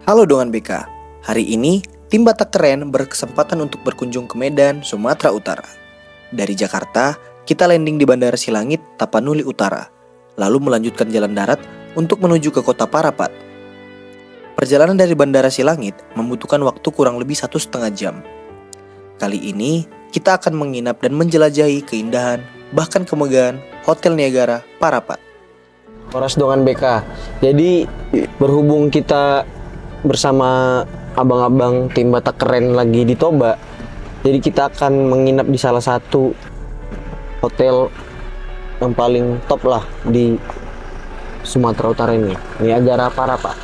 Halo Dongan BK, hari ini tim Batak Keren berkesempatan untuk berkunjung ke Medan, Sumatera Utara. Dari Jakarta, kita landing di Bandara Silangit, Tapanuli Utara, lalu melanjutkan jalan darat untuk menuju ke kota Parapat. Perjalanan dari Bandara Silangit membutuhkan waktu kurang lebih 1,5 jam. Kali ini, kita akan menginap dan menjelajahi keindahan, bahkan kemegahan Hotel Niagara Parapat. Horas Dongan BK. Jadi berhubung kita bersama abang-abang tim Batak Keren lagi di Toba, jadi kita akan menginap di salah satu hotel yang paling top lah di Sumatera Utara ini, Niagara Parapat.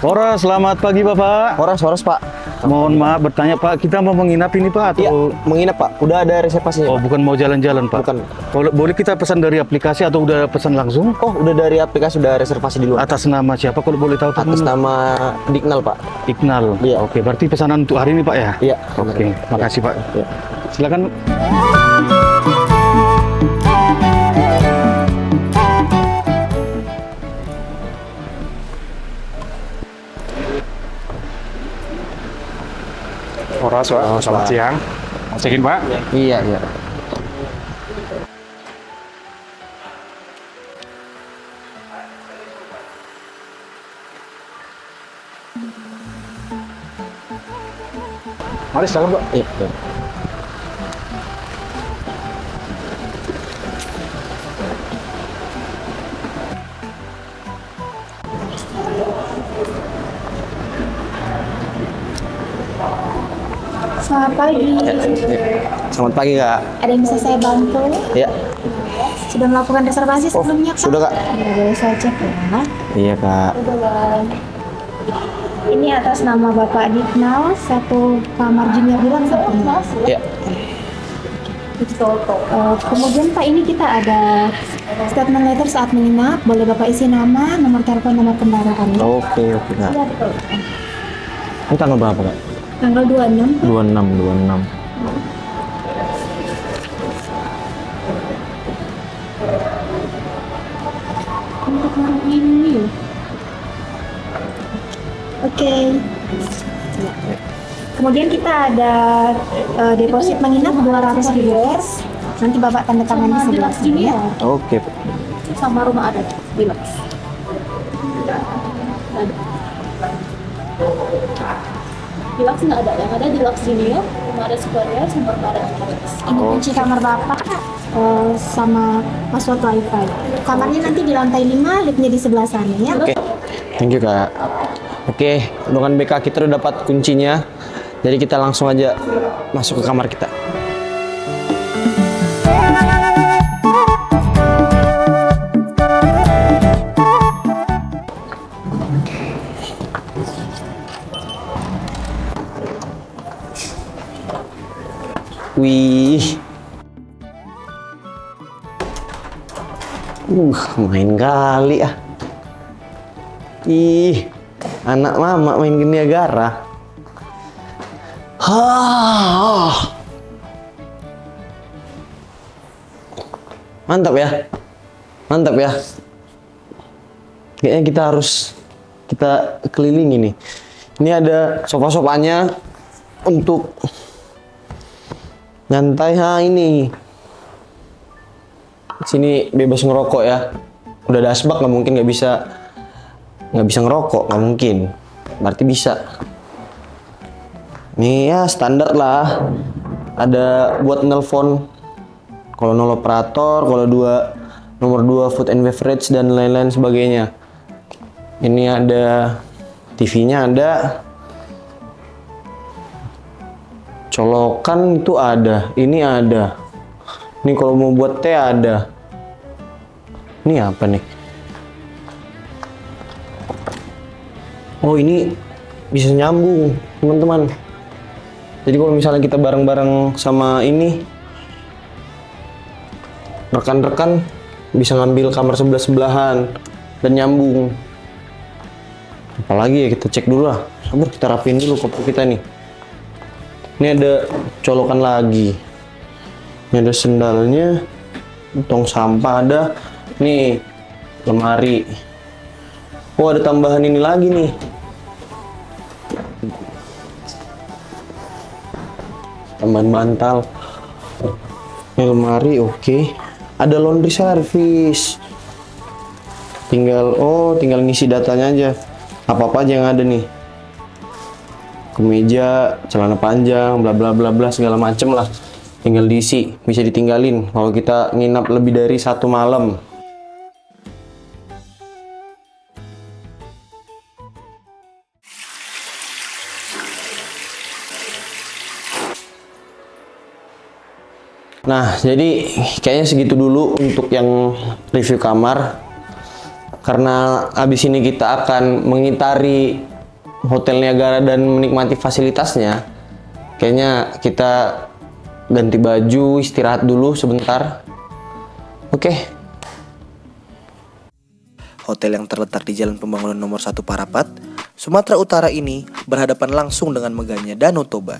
Horas, selamat pagi Bapak. Horas Pak. Mohon maaf bertanya Pak, kita mau menginap ini Pak Iya, atau? menginap Pak. Udah ada reservasinya. Oh, Pak. bukan mau jalan-jalan Pak? Bukan. Boleh kita pesan dari aplikasi atau udah pesan langsung? Oh, udah dari aplikasi, udah reservasi di luar. Atas nama siapa kalau boleh tahu Pak? Atas nama Dignal Pak. Iqnal. Iya. Oke, berarti pesanan untuk hari ini Pak ya? Iya. Oke, makasih Pak. Iya. Silakan. Horas, Pak. Selamat siang. Mau check-in, Pak? Iya. Mari silakan, Pak. Iya. Selamat pagi. Selamat pagi Kak. Ada yang bisa saya bantu? Iya. Sudah melakukan reservasi sebelumnya, Kak? sudah, Kak. Boleh saya cek ya. Iya Kak. Ini atas nama Bapak Dignal, satu kamar junior bilang satu. Iya. Kemudian Pak, ini kita ada statement letter saat menginap. Boleh Bapak isi nama, nomor telepon, nomor kendaraan. Oke Kak. Iya, betul. Ini tanggal berapa Kak? Tanggal 26. 26. Untuk malam ini. Oke. Kemudian kita ada deposit menginap 200.000. Nanti Bapak tanda tangan di sebelah sini ya. Oke. Sama rumah adat Deluxe. Deluxe nggak ada, yang ada Deluxe Junior, rumah ada Superior, Sumber Barat. Ini kunci kamar Bapak sama password wifi. Kamarnya nanti di lantai 5, liftnya di sebelah sana ya. Oke. Thank you Kak. Oke, dengan BK kita udah dapat kuncinya. Jadi kita langsung aja masuk ke kamar kita. Wih. Main kali ah. Ih, anak mama main ke Niagara. Mantap ya. Mantap ya. Kayaknya kita kelilingi nih. Ini ada sofa-sofanya untuk nyantai. Ini sini bebas ngerokok ya. Udah ada asbak, nggak mungkin nggak bisa ngerokok, nggak mungkin. Berarti bisa. Nih ya standar lah. Ada buat nelpon kalau 0 operator, kalau nomor 2 food and beverage dan lain-lain sebagainya. Ini ada TV-nya, ada colokan itu ada, ini ada. Ini kalau mau buat teh ada. Ini apa nih? Oh, ini bisa nyambung, teman-teman. Jadi kalau misalnya kita bareng-bareng sama ini rekan-rekan bisa ngambil kamar sebelah-sebelahan dan nyambung. Apalagi ya, kita cek dulu lah. Sabar, kita rapiin dulu kopi kita nih. Ini ada colokan lagi. Ini ada sendalnya, tong sampah ada. Nih, lemari. Oh, ada tambahan ini lagi nih. Tambahan bantal. Ini lemari, oke. Ada laundry service. Tinggal ngisi datanya aja. Apa-apa aja yang ada nih. Kemeja, celana panjang, bla bla bla bla segala macem lah. Tinggal diisi, bisa ditinggalin kalau kita nginap lebih dari 1 malam. Nah, jadi kayaknya segitu dulu untuk yang review kamar. Karena abis ini kita akan mengitari Hotel Niagara dan menikmati fasilitasnya. Kayaknya kita ganti baju, istirahat dulu sebentar. Oke. Hotel yang terletak di Jalan Pembangunan Nomor 1 Parapat, Sumatera Utara ini berhadapan langsung dengan megahnya Danau Toba.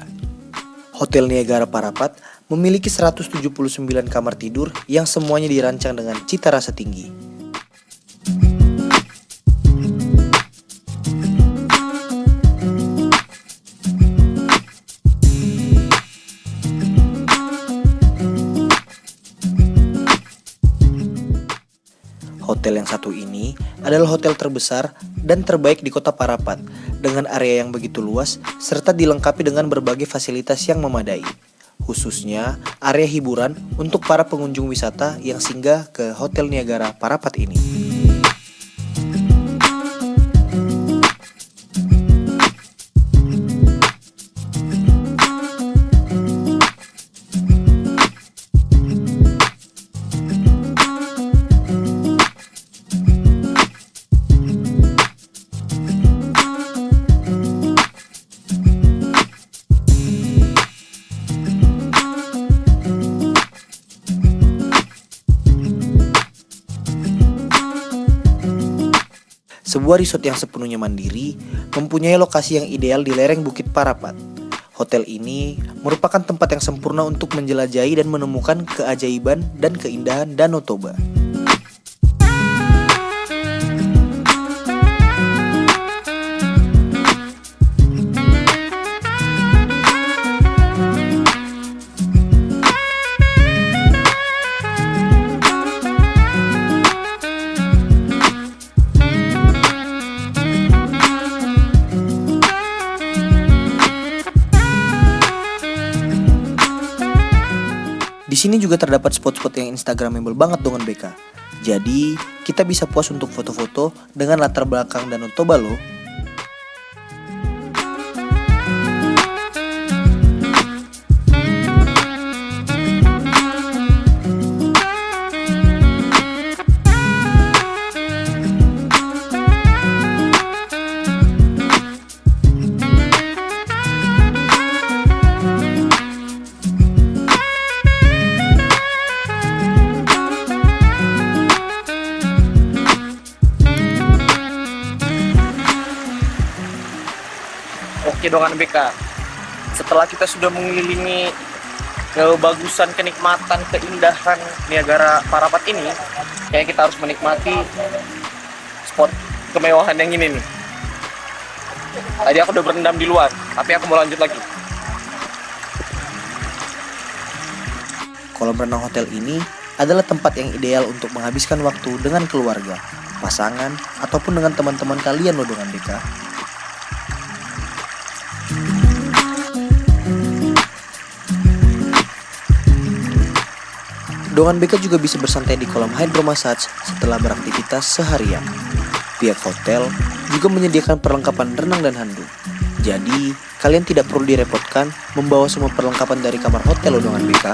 Hotel Niagara Parapat memiliki 179 kamar tidur yang semuanya dirancang dengan cita rasa tinggi. Hotel yang satu ini adalah hotel terbesar dan terbaik di kota Parapat dengan area yang begitu luas serta dilengkapi dengan berbagai fasilitas yang memadai. Khususnya area hiburan untuk para pengunjung wisata yang singgah ke Hotel Niagara Parapat ini. Sebuah resort yang sepenuhnya mandiri, mempunyai lokasi yang ideal di lereng Bukit Parapat. Hotel ini merupakan tempat yang sempurna untuk menjelajahi dan menemukan keajaiban dan keindahan Danau Toba. Di sini juga terdapat spot-spot yang instagramable banget dengan BK. Jadi, kita bisa puas untuk foto-foto dengan latar belakang Danau Toba loh. Oke dengan BK. Setelah kita sudah mengelilingi kebagusan, kenikmatan, keindahan Niagara Parapat ini, kayak kita harus menikmati spot kemewahan yang ini nih. Tadi aku udah berendam di luar, tapi aku mau lanjut lagi. Kolam renang hotel ini adalah tempat yang ideal untuk menghabiskan waktu dengan keluarga, pasangan, ataupun dengan teman-teman kalian loh dengan BK. Dongan BK juga bisa bersantai di kolam hydromassage setelah beraktivitas seharian. Pihak hotel juga menyediakan perlengkapan renang dan handuk. Jadi, kalian tidak perlu direpotkan membawa semua perlengkapan dari kamar hotel loh Dongan BK.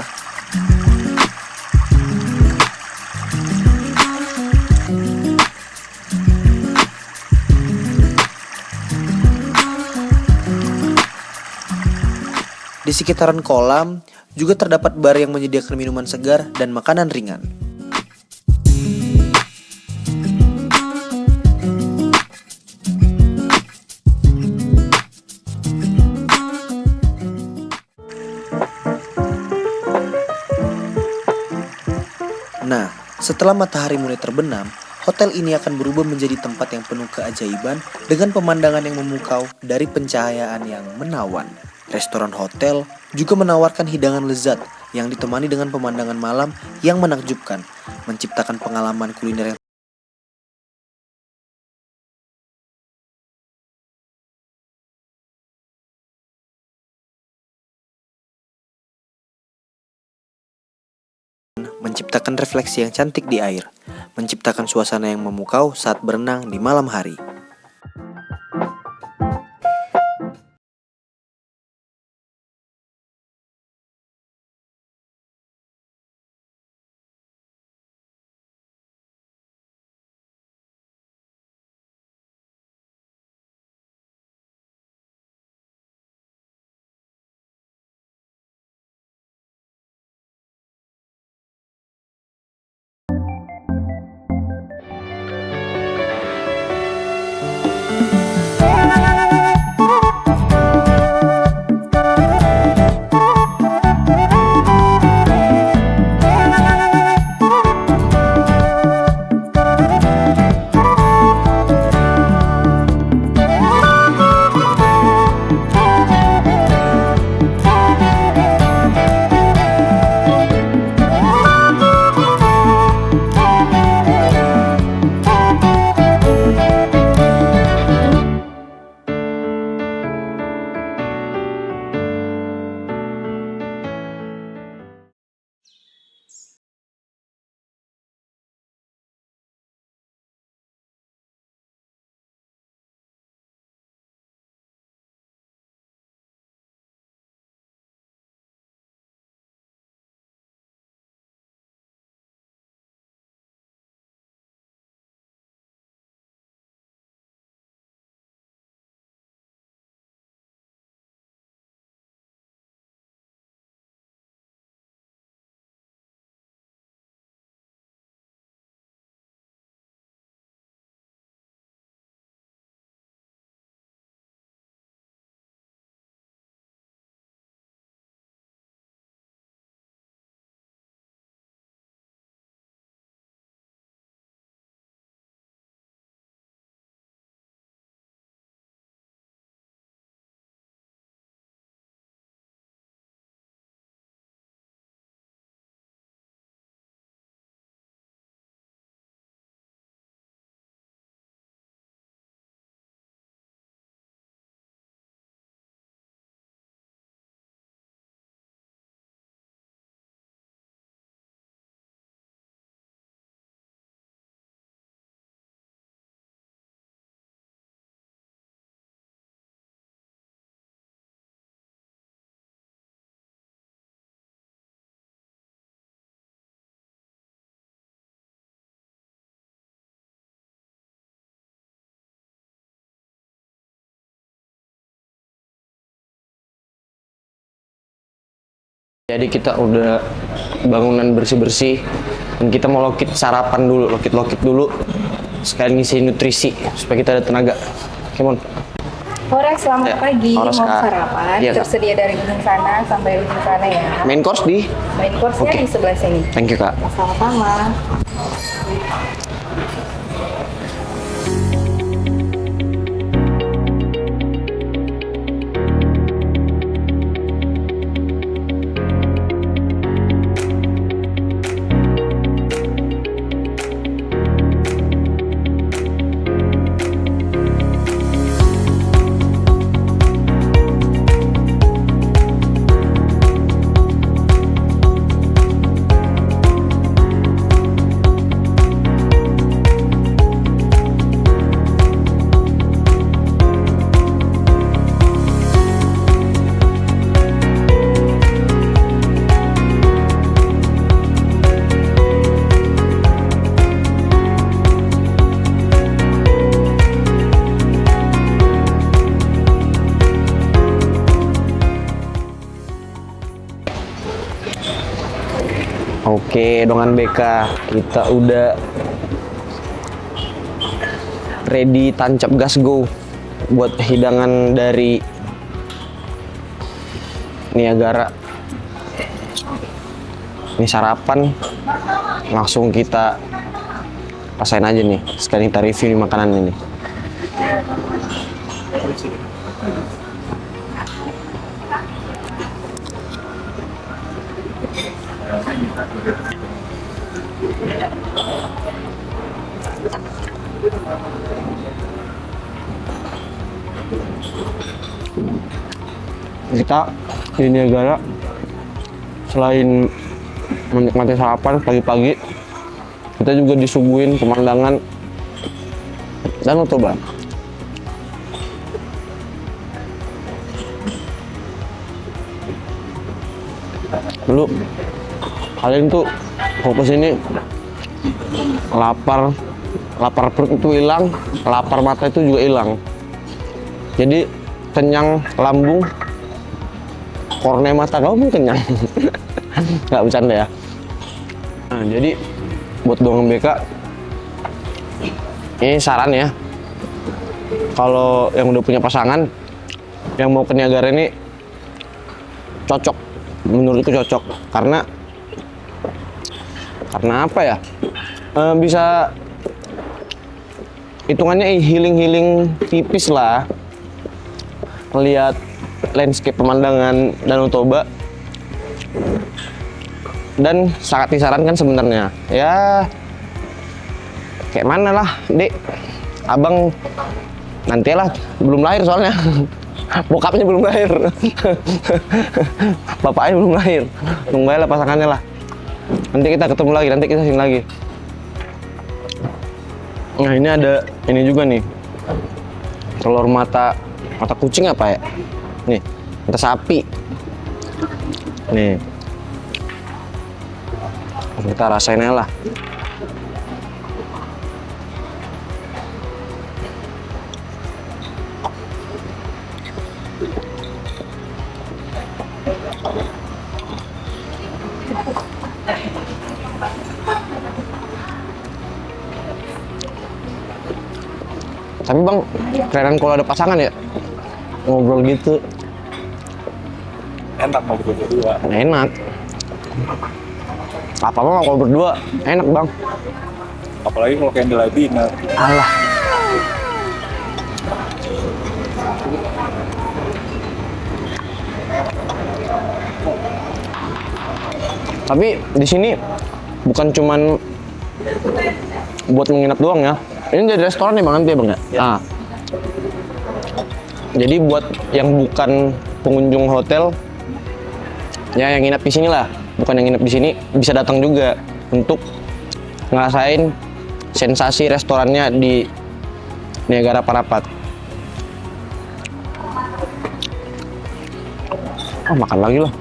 Di sekitaran kolam juga terdapat bar yang menyediakan minuman segar dan makanan ringan. Nah, setelah matahari mulai terbenam, hotel ini akan berubah menjadi tempat yang penuh keajaiban dengan pemandangan yang memukau dari pencahayaan yang menawan. Restoran hotel juga menawarkan hidangan lezat yang ditemani dengan pemandangan malam yang menakjubkan, menciptakan pengalaman kuliner yang menciptakan refleksi yang cantik di air, menciptakan suasana yang memukau saat berenang di malam hari. Jadi kita udah bangunan bersih-bersih dan kita mau lokit sarapan dulu, lokit dulu sekalian ngisi nutrisi supaya kita ada tenaga. Kemon. Horas, selamat pagi. Horas, Mau Kak. sarapan, Iya, Kak. tersedia dari ujung sana sampai ujung sana ya. Main course di? Main course-nya Oke. di sebelah sini. Thank you, Kak. Sama-sama. Oke, dengan BK kita udah ready, tancap gas go buat hidangan dari Niagara. Ini sarapan, langsung kita rasain aja nih. Sekarang kita review nih makanan ini. Kita di Niagara selain menikmati sarapan pagi-pagi, kita juga disuguhin pemandangan Danau Toba. Dulu kalian tuh kalau kesini lapar perut itu hilang, lapar mata itu juga hilang. Jadi kenyang lambung, kornea mata kamu pun kenyang. Nggak bercanda ya. Nah, jadi buat Dongan BK ini saran ya, kalau yang udah punya pasangan yang mau ke Niagara ini cocok, menurutku cocok karena apa ya, bisa hitungannya healing tipis lah, melihat landscape pemandangan Danau Toba. Dan sangat disarankan sebenarnya ya, kayak mana lah dek, abang nantilah, belum lahir soalnya. Bokapnya belum lahir. Bapaknya belum lahir, tunggu aja lah pasangannya lah, nanti kita ketemu lagi, nanti kita sini lagi. Nah ini ada ini juga nih, telur mata kucing apa ya, nih mata sapi nih, kita rasain aja lah. Tapi bang, kerenan kalau ada pasangan ya, ngobrol gitu. Enak mau berdua. Enak. Apa-apa kalau berdua, enak bang. Apalagi kalau candlelight dinner. Alah. Tapi di sini bukan cuman buat menginap doang ya. Ini jadi restoran nih bang, nanti ya bang ya? Ya. Ah. Jadi buat yang bukan pengunjung hotel, ya yang nginap di sini lah, bukan yang nginap di sini bisa datang juga untuk ngerasain sensasi restorannya di Niagara Parapat. Oh, makan lagi loh.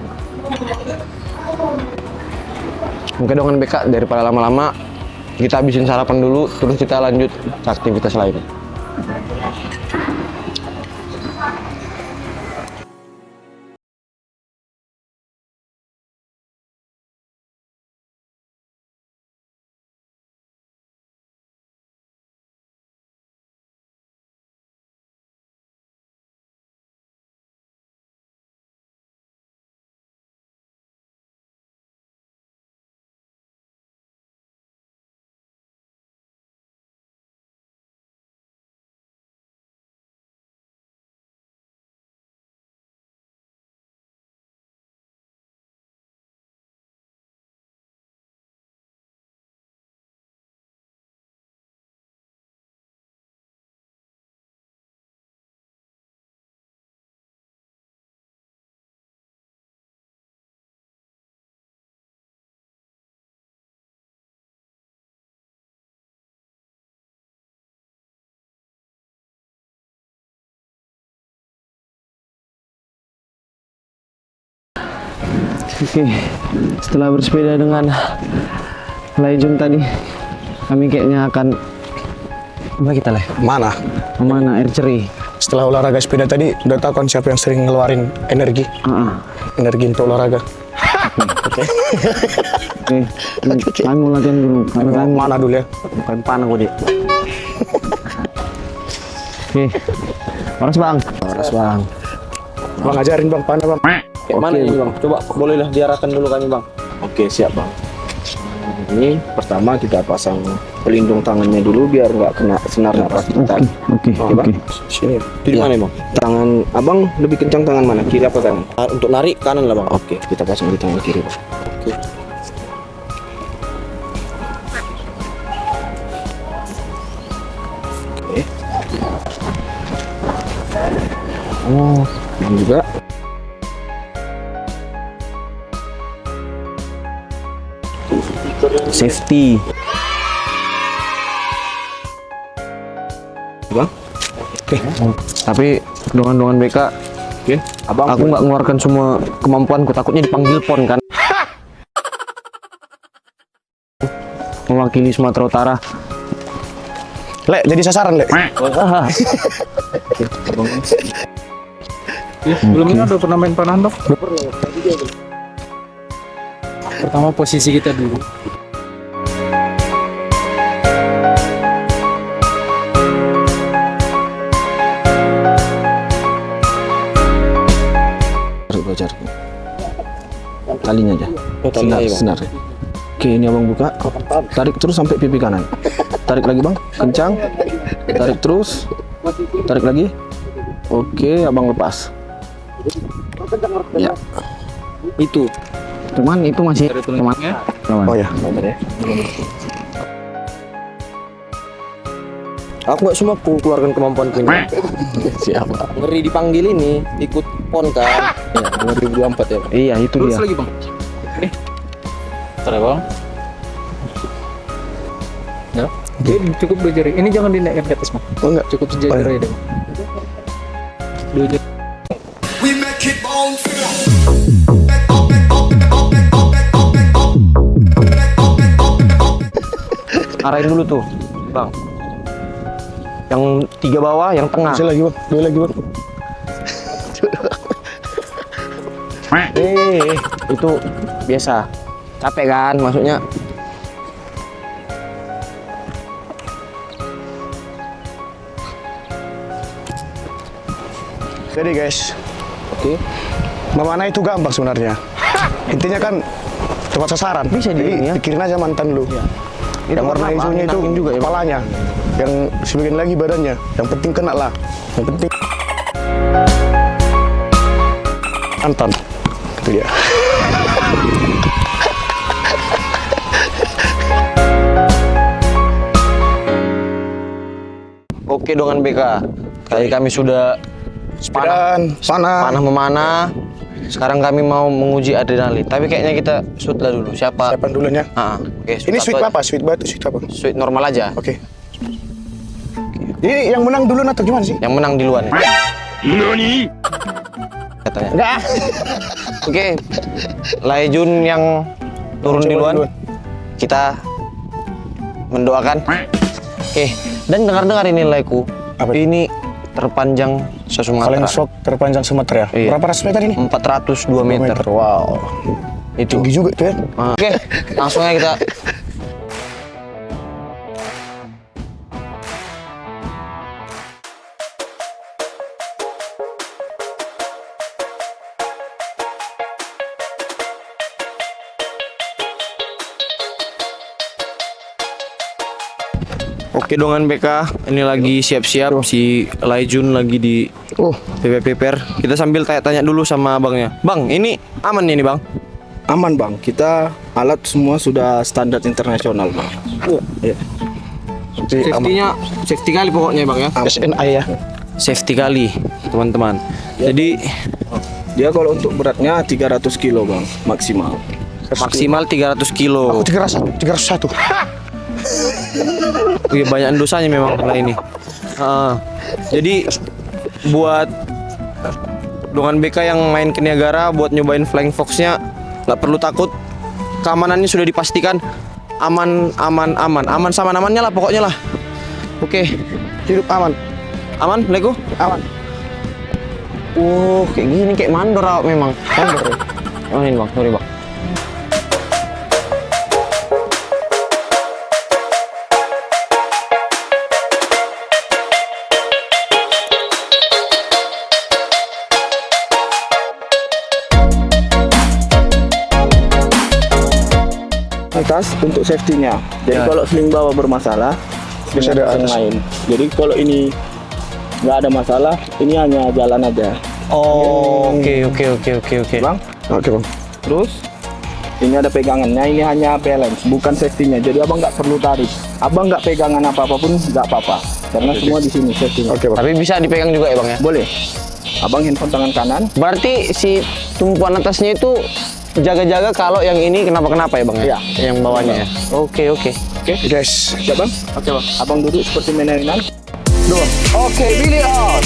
Oke Dongan BK, daripada lama-lama kita habisin sarapan dulu, terus kita lanjut ke aktivitas lain. Oke, setelah bersepeda dengan Laijun tadi, kami kayaknya akan apa kita lah? Mana air ceri. Setelah olahraga sepeda tadi, udah tahu kan siapa yang sering ngeluarin energi? Energi untuk olahraga. Oke. Kami mau latihan dulu. Kami Mana dulu ya? bukan panah kok dia. Oke. Panas bang. Bang ajarin bang, panah bang. Kayak mana ini bang? Coba bolehlah diarahkan dulu kami bang. Oke siap bang. Ini pertama kita pasang pelindung tangannya dulu biar nggak kena senar napas kita. Oke. Bang. Sini. Di mana bang? Tangan abang lebih kencang tangan mana? Kiri apa kanan? Untuk narik kanan lah bang. Oke, kita pasang di tangan kiri bang. Oke. Oke. Oh, ini juga. Safety. Bang. Oke. Tapi dengan BK, abang, aku nggak mengeluarkan semua kemampuanku. Takutnya dipanggil PON kan. Mewakili Sumatera Utara. Lek, jadi sasaran, Lek. Sebelumnya udah pernah main panahan dok? Pertama posisi kita dulu. Belajar talinya aja. Talinya, ya, Bang. Senar. Oke, ini abang buka. Tarik terus sampai pipi kanan. Tarik lagi bang, kencang. Tarik terus. Tarik lagi. Oke, abang lepas. Ya. Itu. Cuman itu masih teman. Oh ya. Aku nggak semua keluarkan kemampuan ini. Siapa? Ngeri dipanggil ini, ikut PON kan? Ya, 2024 ya. Iya, itu dia. Lagi bang. Bentar ya bang. Ya. Oke, cukup 2 jari. Ini jangan dinaikkan ke atas bang. Oh enggak. Cukup sejari aja deh. 2 jari. Arahin dulu tuh, bang. Yang 3 bawah, yang tengah. Masih lagi, Bang. 2 lagi, Bang. Itu biasa. Capek kan, maksudnya. Jadi guys, Oke. memanah itu gampang sebenarnya. Intinya kan tepat sasaran. Bisa Jadi ya. pikirin aja mantan lu. Yang warna hijaunya itu juga ya, Bang? kepalanya, yang sebagian lagi badannya. Yang penting kena lah. Yang penting mantan. Itu dia. Oke dengan BK. Tadi kami sudah panah memanah. Sekarang kami mau menguji adrenalin. Tapi kayaknya kita shoot lah dulu. Siapa? Siapa dulunya? Oke, Ini sweet apa? Sweet batu, sweet apa? Sweet normal aja. Oke. Ini yang menang dulu atau gimana sih? Yang menang duluan. Katanya. Enggak. Oke. Laijun yang turun Coba duluan. duluan. Kita mendoakan. Oke. Dan dengar-dengar ini laiku. Apa? Ini terpanjang se-Sumatera. Kalian shock terpanjang Sumatera. Iya. Berapa ratus meter ini? 402 meter. Wow. Itu. Tinggi juga tuh ya. Oke, langsung aja kita. Oke dongan BK, ini lagi siap-siap si Laijun lagi di prepare. Kita sambil tanya-tanya dulu sama abangnya. Bang, ini aman nih bang? Aman bang, kita alat semua sudah standar internasional bang. Iya. Safety-nya safety kali pokoknya bang ya. SNI ya. Safety kali teman-teman. Jadi Dia kalau untuk beratnya 300 kilo bang, maksimal. maksimal 300 kilo. Aku 301. Wih, banyak dosanya memang karena ini. Jadi buat dongan BK yang main ke Niagara buat nyobain Flying Fox-nya nggak perlu takut. Keamanannya sudah dipastikan aman sama amannya lah pokoknya lah. Oke, Hidup aman. aman, Lego? Aman. Kayak gini kayak mandor memang. Mandor. Oh ini bang, sorry bang. atas untuk safety-nya. Jadi Ya. kalau sling bawah bermasalah, Bisa sling ada atas yang atas. lain. Jadi kalau ini nggak ada masalah, ini hanya jalan aja, Oh, oke. bang. Oke bang. Terus ini ada pegangannya, ini hanya balance, bukan safety-nya. Jadi abang nggak perlu tarik. Abang nggak pegangan apa-apapun nggak apa-apa, karena semua di sini safety-nya. Oke bang. Tapi bisa dipegang juga ya bang ya? Boleh. Abang handphone tangan kanan. Berarti si tumpuan atasnya itu jaga-jaga kalau yang ini kenapa-kenapa ya bang ya? Iya. Yang bawahnya ya? Oke. Guys. Siap bang? Oke bang. Abang duduk seperti mainan. Dua. Oke, Billy out.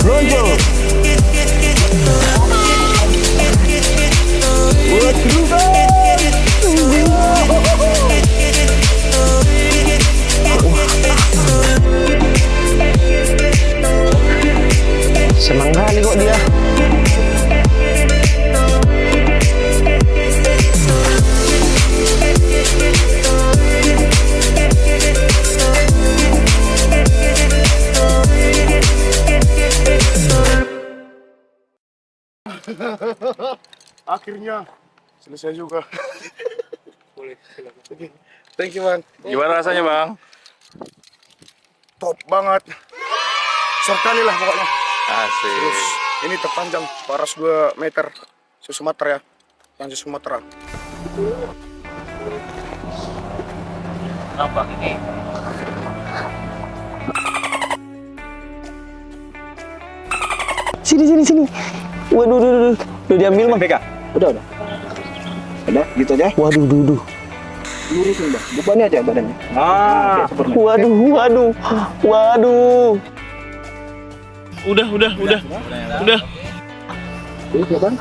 Lonjo. Senang kali kok dia. Akhirnya selesai juga. Boleh, silakan. Thank you bang. Gimana rasanya bang? Top banget. Sekali lah pokoknya. Asik. Terus ini terpanjang paras 2 meter se-Sumatera ya. Panjang Sumatera. Sini. Waduh. Udah diambil bang. Pegang. Udah. Udah, gitu aja. Waduh. Lurusin bang. Bebannya aja badannya. Ah. Kayak Superman. Waduh. Udah. Terus ya bang.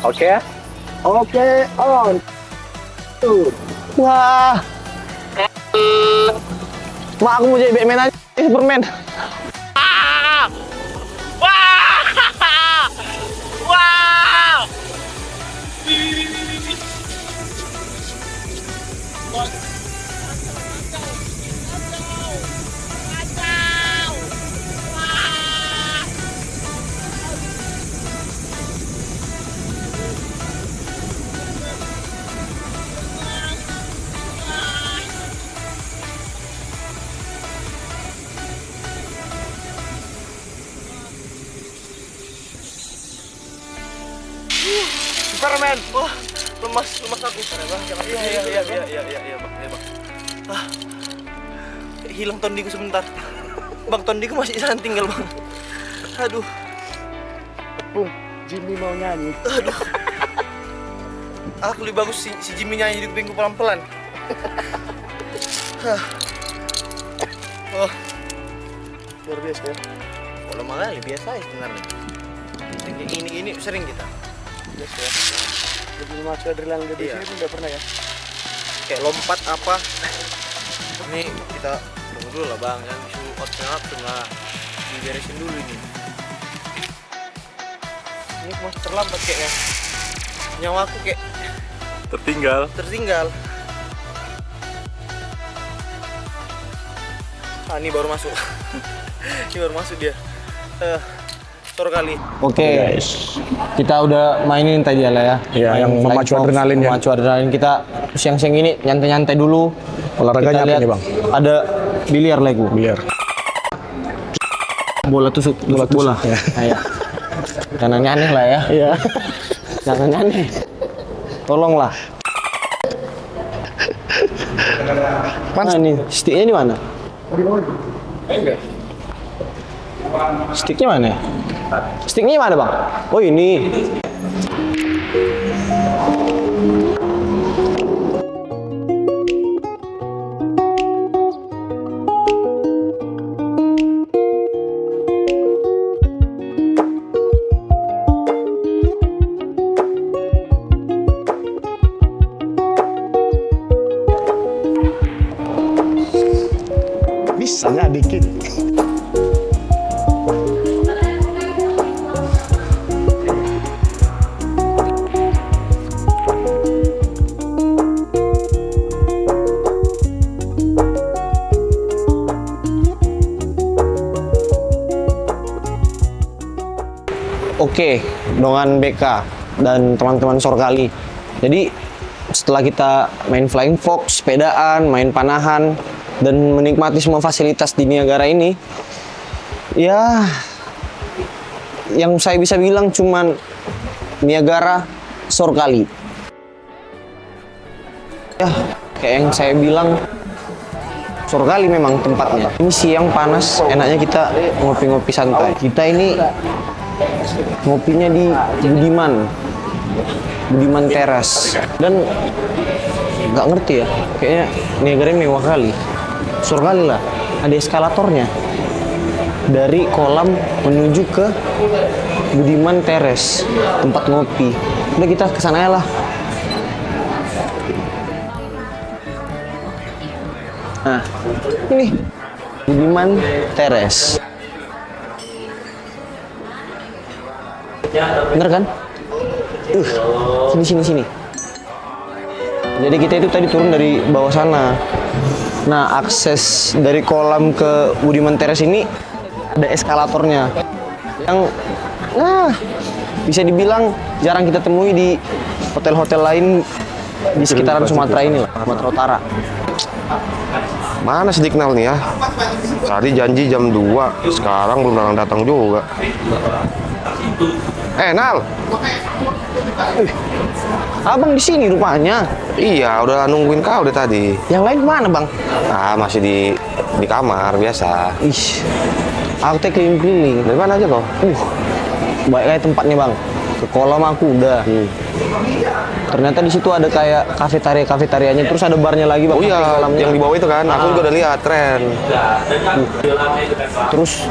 Oke. Oke, on. Tuh. Wah. Mak, aku mau jadi Batman aja, Superman. Superman. Wah, lemas aku. Iya, bang. Ah, hilang tondiku sebentar. Bang, tondiku masih di sana tinggal, bang. Aduh. Bung, Jimmy mau nyanyi. Aduh. Aku lebih bagus si Jimmy nyanyi di kupingku pelan-pelan. Oh, Luar biasa ya. kok lama kali biasa ya sebenarnya. Ini sering kita. Biasa ya. Jadi memacu adrenalin dari Iya. sini pun udah pernah ya. Kayak lompat apa. Ini kita tunggu dulu lah, bang. Jangan disuruh out lah. Diberesin dulu ini. Ini masih terlambat kayaknya. Nyawa aku kayak tertinggal. Ah, ini baru masuk. Ini baru masuk dia. Tor kali. Oke, kita udah mainin tadi ya lah ya. Iya, yang memacu adrenalin ya. Memacu adrenalin kita siang-siang ini nyantai-nyantai dulu. Olahraganya Kita apa lihat nih bang? Ada biliar lagi. Biliar. Bola tusuk bola. Ya. Iya. Jangan aneh lah ya. Iya. Jangan aneh. Tolonglah. Mana nih? Sticknya di mana? Sticknya mana? Sticknya mana bang? Oh ini. Bisanya dikit. oke dengan BK dan teman-teman Sorkali. Jadi setelah kita main flying fox, sepedaan, main panahan, dan menikmati semua fasilitas di Niagara ini, ya yang saya bisa bilang cuman Niagara Sorkali. Ya, kayak yang saya bilang, Sorkali memang tempatnya. Ini siang panas, enaknya kita ngopi-ngopi santai. Kita ini ngopinya di Budiman Teras. Dan nggak ngerti ya, kayaknya Niagara ini mewah kali. Sorkali lah, ada eskalatornya dari kolam menuju ke Budiman Teras, tempat ngopi. Udah kita kesana ya lah. Nah, ini Budiman Teras. Bener kan? Sini. Jadi kita itu tadi turun dari bawah sana. Nah, akses dari kolam ke Budiman Teras ini ada eskalatornya. Yang, bisa dibilang jarang kita temui di hotel-hotel lain di sekitaran Sumatera ini lah, Sumatera Utara. Mana si Diknal nih ya? Tadi janji jam 2, sekarang belum datang juga. Nal. Abang di sini rupanya. Iya, udah nungguin kau deh tadi. Yang lain mana, Bang? Ah, masih di kamar biasa. Ih, aku teh keliling-keliling. Dari mana aja kau? Baik kayak tempatnya, Bang. Ke kolam aku udah. Ternyata di situ ada kayak kafetarianya, terus ada barnya lagi, Bang. Oh iya, yang di bawah itu kan. Aku juga udah lihat, keren. Terus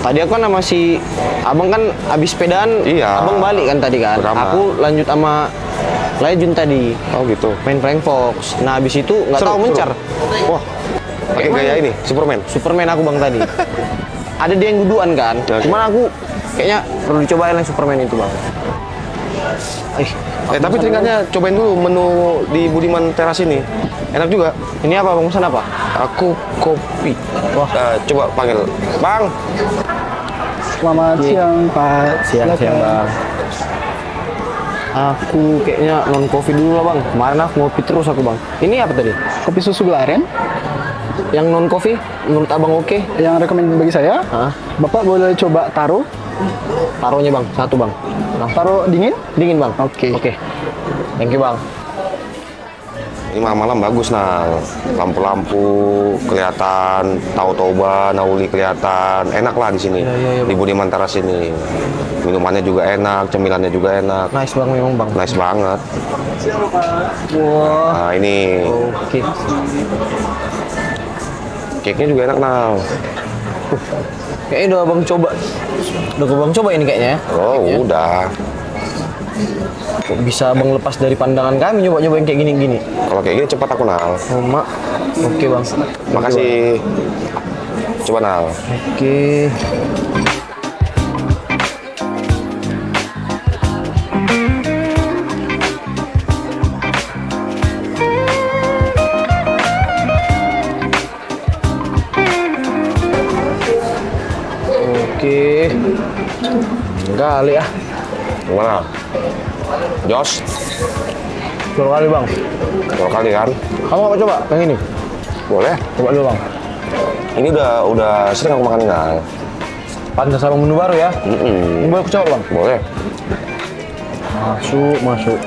tadi aku kan sama si Abang kan abis sepedaan, Iya. Abang balik kan tadi kan. Bersama. Aku lanjut sama Lejun tadi. Oh gitu. Main Flying Fox. Nah, abis itu nggak tahu mencar. Wah, pakai gaya ini, Superman. Superman aku, Bang, tadi. Ada dia yang duduan kan. Oke. Cuman aku kayaknya perlu dicobain yang Superman itu, Bang. Tapi teringatnya cobain dulu menu di Budiman Teras ini. Enak juga. Ini apa, Bang? Pesan apa? Aku kopi. Wah. Coba panggil. Bang. Selamat siang, Pak. Siang, Bang. Aku kayaknya non coffee dulu lah, Bang. Kemarin aku ngopi terus aku, Bang. Ini apa tadi? Kopi susu Glaren Yang non coffee menurut Abang oke? yang rekomend bagi saya. Hah? Bapak boleh coba taro. Taruhnya, Bang. Satu, Bang. Nah, Taro dingin. dingin, Bang. Oke. Oke. Thank you, Bang. Ini malam-malam bagus, nah. Lampu-lampu kelihatan, Tau Toba, Nauli kelihatan. Enak lah di sini. Di Budiman Teras ini. Minumannya juga enak, cemilannya juga enak. Nice, Bang, memang, Bang. Nice banget. Wah. Nah, ini Oke. cake-nya juga enak, nah. Kayaknya udah Abang coba. Udah Abang coba ini kayaknya ya. Oh, udah. Kok bisa Abang lepas dari pandangan kami nyoba-nyobain kayak gini-gini. Kalau kayak gini cepat aku, Nal. Oh, Mak. Oke, Bang. Makasih. Coba, Nal. Oke. Oke. Kali ya. Gimana? Jos, Dua kali, Bang. 2 kali kan? Kamu mau coba yang ini? Boleh. Coba dulu, Bang. Ini udah sering aku makan, Nal. Pantas sama menu baru ya. Ini boleh aku coba, Bang? Boleh. Masuk.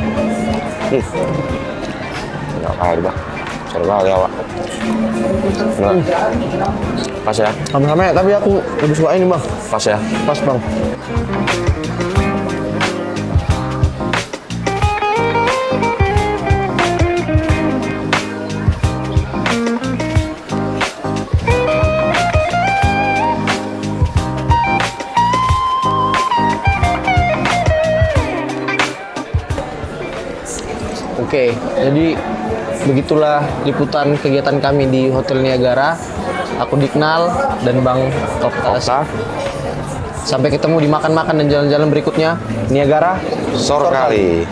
Nggak kali, Bang. Seru kali, awak. Nah. Pas ya? Sama-sama ya, tapi aku lebih suka ini, Bang. Pas ya? Pas, Bang. Oke, jadi begitulah liputan kegiatan kami di Hotel Niagara. Aku Diknal dan Bang Okta. Sampai ketemu di makan-makan dan jalan-jalan berikutnya. Niagara Sorkali.